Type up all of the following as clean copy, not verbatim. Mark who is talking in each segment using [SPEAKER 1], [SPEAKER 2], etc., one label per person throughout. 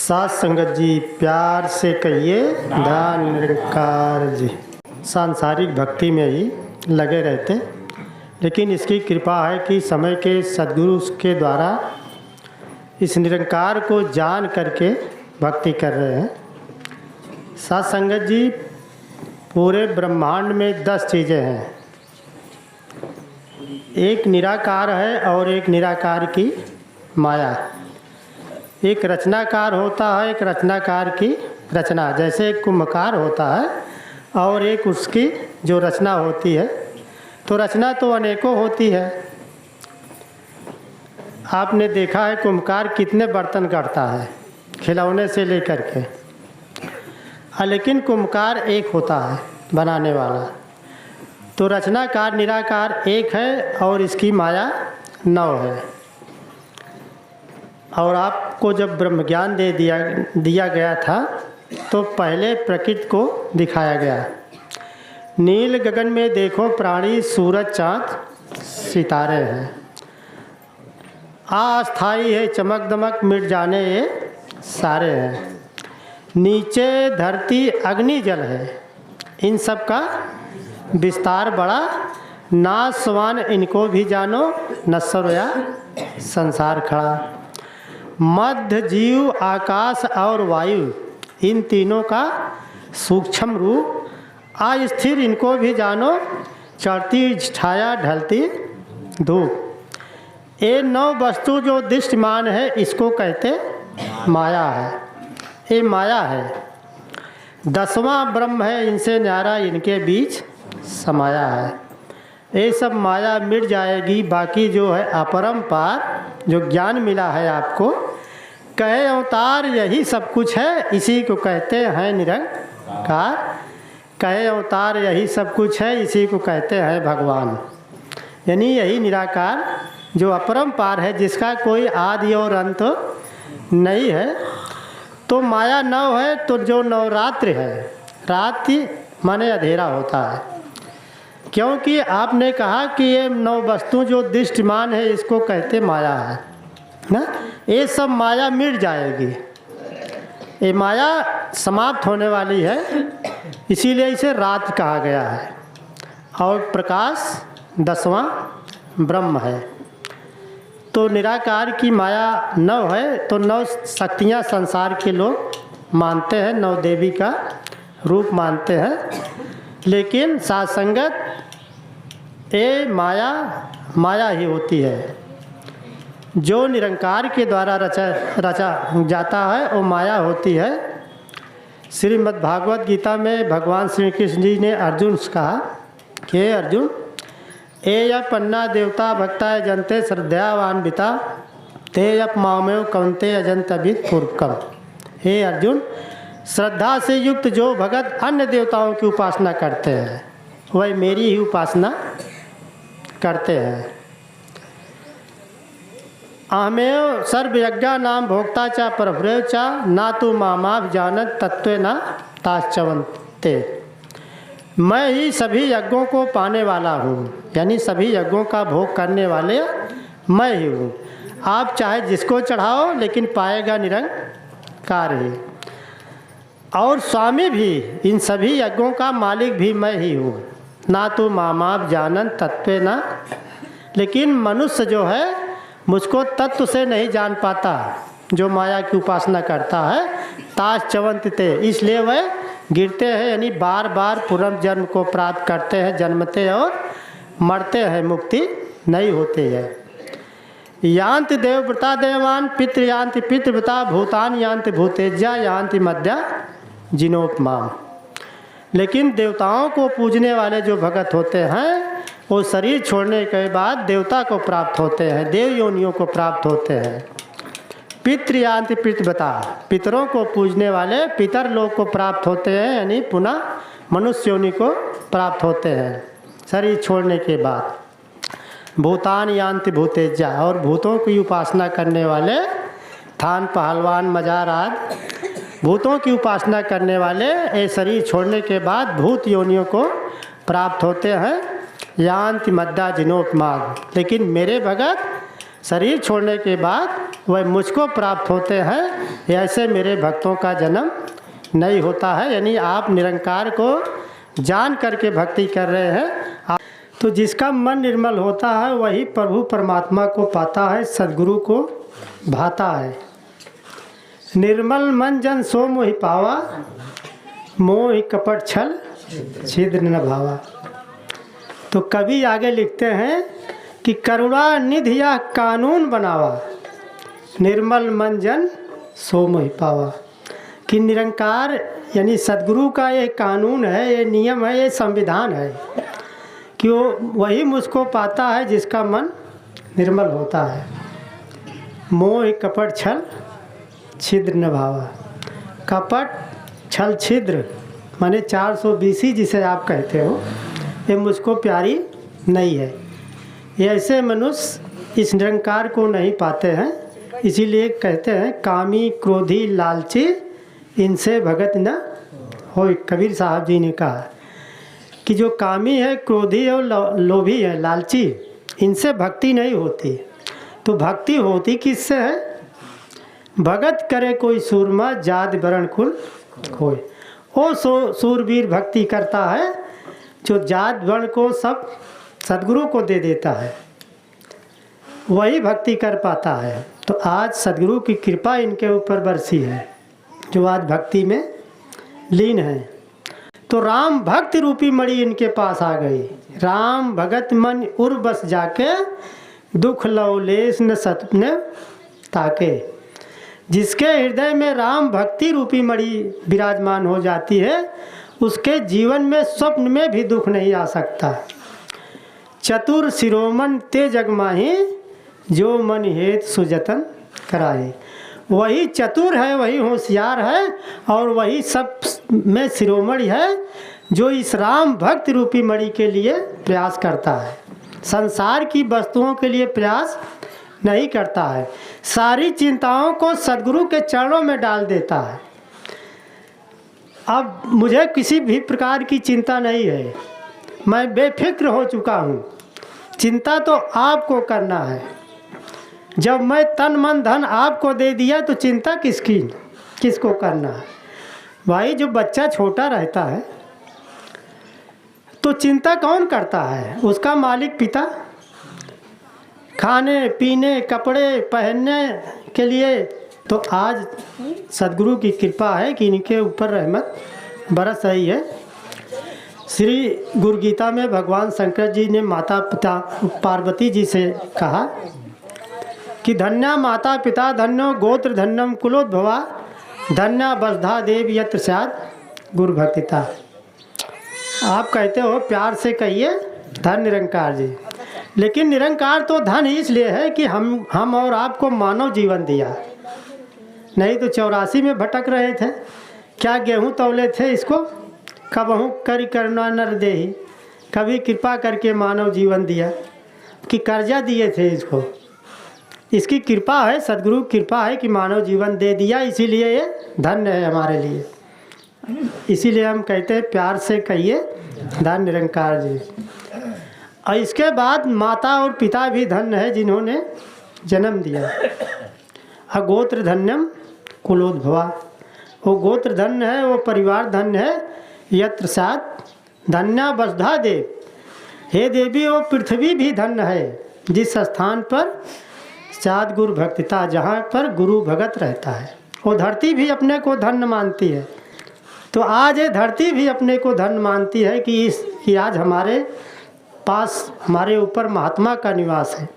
[SPEAKER 1] साथ संगत जी प्यार से कहिए धन निरंकार जी। सांसारिक भक्ति में ही लगे रहते, लेकिन इसकी कृपा है कि समय के सद्गुरु के द्वारा इस निरंकार को जान करके भक्ति कर रहे हैं। साथ संगत जी, पूरे ब्रह्मांड में 10 चीज़ें हैं। एक निराकार है और एक निराकार की माया। एक रचनाकार होता है, एक रचनाकार की रचना। जैसे एक कुंभकार होता है और एक उसकी जो रचना होती है, तो रचना तो अनेकों होती है। आपने देखा है कुंभकार कितने बर्तन करता है, खिलौने से लेकर के, लेकिन कुंभकार एक होता है बनाने वाला। तो रचनाकार निराकार एक है और इसकी माया 9 है। और आपको जब ब्रह्म ज्ञान दे दिया गया था तो पहले प्रकृति को दिखाया गया। नील गगन में देखो प्राणी, सूरज चाँद सितारे हैं। अस्थाई है चमक दमक, मिट जाने ये सारे हैं। नीचे धरती अग्नि जल है, इन सब का विस्तार बड़ा। नासवान इनको भी जानो, नश्वर या संसार खड़ा। मध्य जीव, आकाश और वायु, इन तीनों का सूक्ष्म रूप। अस्थिर इनको भी जानो, चढ़ती छाया ढलती धूप। ये 9 वस्तु जो दृश्यमान है, इसको कहते माया है। ये माया है। 10वां ब्रह्म है, इनसे न्यारा इनके बीच समाया है। ये सब माया मिट जाएगी। बाकी जो है अपरंपार जो ज्ञान मिला है आपको, कहे अवतार यही सब कुछ है, इसी को कहते हैं निरंकार। कहे अवतार यही सब कुछ है, इसी को कहते हैं भगवान। यानी यही निराकार जो अपरंपार है, जिसका कोई आदि और अंत नहीं है। तो माया 9 है। तो जो नवरात्रि है, रात्रि माने अंधेरा होता है, क्योंकि आपने कहा कि ये 9 वस्तु जो दृष्टिमान है, इसको कहते माया है ना। ये सब माया मिट जाएगी, ये माया समाप्त होने वाली है, इसीलिए इसे रात कहा गया है। और प्रकाश 10वां ब्रह्म है। तो निराकार की माया 9 है। तो 9 शक्तियाँ संसार के लोग मानते हैं, 9 देवी का रूप मानते हैं। लेकिन साथ संगत ये माया ही होती है। जो निरंकार के द्वारा रचा जाता है वो माया होती है। श्रीमद् भागवत गीता में भगवान श्री कृष्ण जी ने अर्जुन से कहा कि अर्जुन, ए पन्ना देवता भक्ता जनते श्रद्धावान बिता ते अप मामेव कौनते अजंत अभित पूर्वकम। हे अर्जुन, श्रद्धा से युक्त जो भगत अन्य देवताओं की उपासना करते हैं, वह मेरी ही उपासना करते हैं। अहमेव सर्वयज्ञा नाम भोक्ता चा परभ्रेव चा ना तो मामाभ जानत तत्व ना ताश्चवंते। मैं ही सभी यज्ञों को पाने वाला हूँ, यानी सभी यज्ञों का भोग करने वाले मैं ही हूँ। आप चाहे जिसको चढ़ाओ, लेकिन पाएगा निरंकार ही। और स्वामी भी, इन सभी यज्ञों का मालिक भी मैं ही हूँ। ना तो मामाप जानन तत्व ना, लेकिन मनुष्य जो है मुझको तत्व से नहीं जान पाता, जो माया की उपासना करता है। ताश चवंतते, इसलिए वह गिरते हैं, यानी बार बार पुनर्जन्म को प्राप्त करते हैं, जन्मते और मरते हैं, मुक्ति नहीं होती है। यान्ति देवव्रता देवान, पितृ यान्ति पितृव्रता, भूतान यान्ति भूतेज्या, यान्ति मध्या जिनोपमाम। लेकिन देवताओं को पूजने वाले जो भगत होते हैं, वो शरीर छोड़ने के बाद देवता को प्राप्त होते हैं, देव योनियों को प्राप्त होते हैं। पितृयान्ति पितृव्रता, पितरों को पूजने वाले पितर लोग को प्राप्त होते हैं, यानी पुनः मनुष्य योनि को प्राप्त होते हैं शरीर छोड़ने के बाद। भूतान यान्ति भूतेज्या, और भूतों की उपासना करने वाले थान पहलवान मजार आदि भूतों की उपासना करने वाले ये शरीर छोड़ने के बाद भूत योनियों को प्राप्त होते हैं। यान्ति मद्दा जिनोपमाद। लेकिन मेरे भगत शरीर छोड़ने के बाद वह मुझको प्राप्त होते हैं, ऐसे मेरे भक्तों का जन्म नहीं होता है। यानी आप निरंकार को जान करके भक्ति कर रहे हैं, तो जिसका मन निर्मल होता है वही प्रभु परमात्मा को पाता है, सद्गुरु को भाता है। निर्मल मन जन सो मोहि पावा, मोहि कपट छल छिद्र न भावा। तो कवि आगे लिखते हैं कि करुणा निधि या कानून बनावा, निर्मल मन जन सो मोहि पावा। कि निरंकार यानी सद्गुरु का ये कानून है, ये नियम है, ये संविधान है कि वो वही मुझको पाता है जिसका मन निर्मल होता है। मोह कपट छल छिद्र न भावा। कपट छल छिद्र माने 420 जिसे आप कहते हो, ये मुझको प्यारी नहीं है। ये ऐसे मनुष्य इस निरंकार को नहीं पाते हैं। इसीलिए कहते हैं कामी क्रोधी लालची इनसे भगत न होय। कबीर साहब जी ने कहा कि जो कामी है, क्रोधी है और लोभी है, लालची, इनसे भक्ति नहीं होती। तो भक्ति होती किससे है? भगत करे कोई सूरमा जात वरण कुल खोय। वो सूरवीर भक्ति करता है जो जात वर्ण को सब सद्गुरु को दे देता है, वही भक्ति कर पाता है। तो आज सद्गुरु की कृपा इनके ऊपर बरसी है जो आज भक्ति में लीन है। तो राम भक्ति रूपी मणि इनके पास आ गई। राम भगत मन उर बस जाके, दुख लवलेश न सपने ताके। जिसके हृदय में राम भक्ति रूपी मणि विराजमान हो जाती है, उसके जीवन में स्वप्न में भी दुख नहीं आ सकता। चतुर शिरोमन ते जगमाही, जो मन हेत सुजतन कराए। वही चतुर है, वही होशियार है और वही सब में शिरोमणि है जो इस राम भक्ति रूपी मणि के लिए प्रयास करता है। संसार की वस्तुओं के लिए प्रयास नहीं करता है, सारी चिंताओं को सद्गुरु के चरणों में डाल देता है। अब मुझे किसी भी प्रकार की चिंता नहीं है, मैं बेफिक्र हो चुका हूँ। चिंता तो आपको करना है। जब मैं तन मन धन आपको दे दिया तो चिंता किसको करना है? भाई जो बच्चा छोटा रहता है तो चिंता कौन करता है? उसका मालिक पिता। खाने पीने कपड़े पहनने के लिए। तो आज सद्गुरु की कृपा है कि इनके ऊपर रहमत बरस रही है। श्री गुरु गीता में भगवान शंकर जी ने माता पिता पार्वती जी से कहा कि धन्या माता पिता धन्यो गोत्र धन्यम कुलोद्भवा, धन्या बसधा देव यत्र स्यात् गुरु भक्तिता। आप कहते हो प्यार से कहिए धन निरंकार जी, लेकिन निरंकार तो धन इसलिए है कि हम और आपको मानव जीवन दिया, नहीं तो 84 में भटक रहे थे। क्या गेहूँ तौले थे इसको? कबहू करी करना नर देही। कभी कृपा करके मानव जीवन दिया कि कर्जा दिए थे इसको? इसकी कृपा है, सद्गुरु कृपा है कि मानव जीवन दे दिया, इसीलिए ये धन्य है हमारे लिए। इसीलिए हम कहते हैं प्यार से कहिए धन निरंकार जी। और इसके बाद माता और पिता भी धन्य है जिन्होंने जन्म दिया। अगोत्र धन्यम कुलोद्भवा। वो गोत्र धन्य है, वो परिवार धन्य है। यत्र सात धन्या वसुधा देव। हे देवी वो पृथ्वी भी धन्य है जिस स्थान पर सात गुरु भक्तिता, जहाँ पर गुरु भगत रहता है। वो धरती भी अपने को धन्य मानती है। तो आज ये धरती भी अपने को धन्य मानती है कि आज हमारे पास हमारे ऊपर महात्मा का निवास है।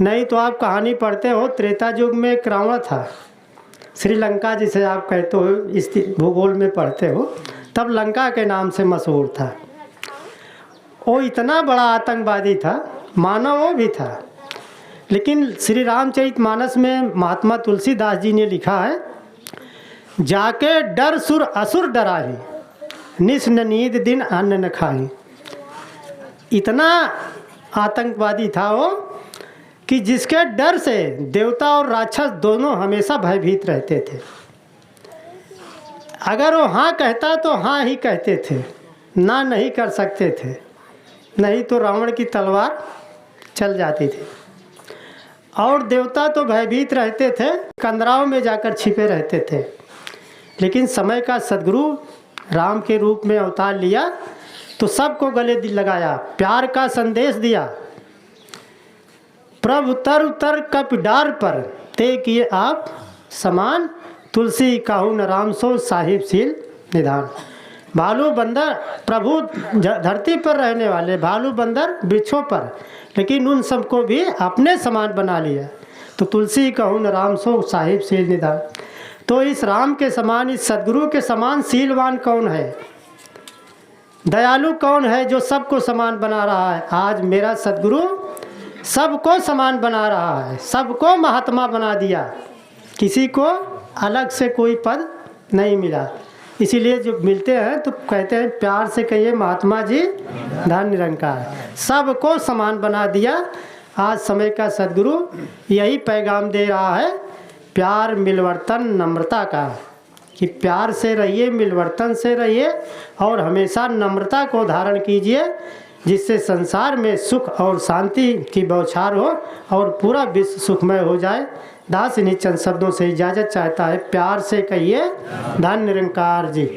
[SPEAKER 1] नहीं तो आप कहानी पढ़ते हो, त्रेता युग में एक रावण था, श्रीलंका जिसे आप कहते हो, इस भूगोल में पढ़ते हो, तब लंका के नाम से मशहूर था। वो इतना बड़ा आतंकवादी था, मानव वो भी था। लेकिन श्री रामचरितमानस में महात्मा तुलसीदास जी ने लिखा है, जाके डर सुर असुर डराही, निस न नींद दिन अन्न न खाही। इतना आतंकवादी था वो कि जिसके डर से देवता और राक्षस दोनों हमेशा भयभीत रहते थे। अगर वो हाँ कहता तो हाँ ही कहते थे, ना नहीं कर सकते थे, नहीं तो रावण की तलवार चल जाती थी। और देवता तो भयभीत रहते थे, कंदराओं में जाकर छिपे रहते थे। लेकिन समय का सद्गुरु राम के रूप में अवतार लिया तो सबको गले लगाया, प्यार का संदेश दिया। प्रभु तर उतर कप डार पर ते किए आप समान, तुलसी काहू न राम सो साहिब सील निधान। भालू बंदर प्रभु धरती पर रहने वाले, भालू बंदर वृक्षों पर, लेकिन उन सबको भी अपने समान बना लिया। तो तुलसी कहूँ न राम सो साहिब सील निधान। तो इस राम के समान, इस सद्गुरु के समान सीलवान कौन है, दयालु कौन है जो सबको समान बना रहा है। आज मेरा सद्गुरु सबको समान बना रहा है, सबको महात्मा बना दिया, किसी को अलग से कोई पद नहीं मिला। इसीलिए जो मिलते हैं तो कहते हैं प्यार से कहिए महात्मा जी धन निरंकार, सबको समान बना दिया। आज समय का सद्गुरु यही पैगाम दे रहा है, प्यार मिलवर्तन नम्रता का, कि प्यार से रहिए, मिलवर्तन से रहिए और हमेशा नम्रता को धारण कीजिए, जिससे संसार में सुख और शांति की बौछार हो और पूरा विश्व सुखमय हो जाए। दास इन्हीं चंद शब्दों से इजाज़त चाहता है। प्यार से कहिए धन निरंकार जी।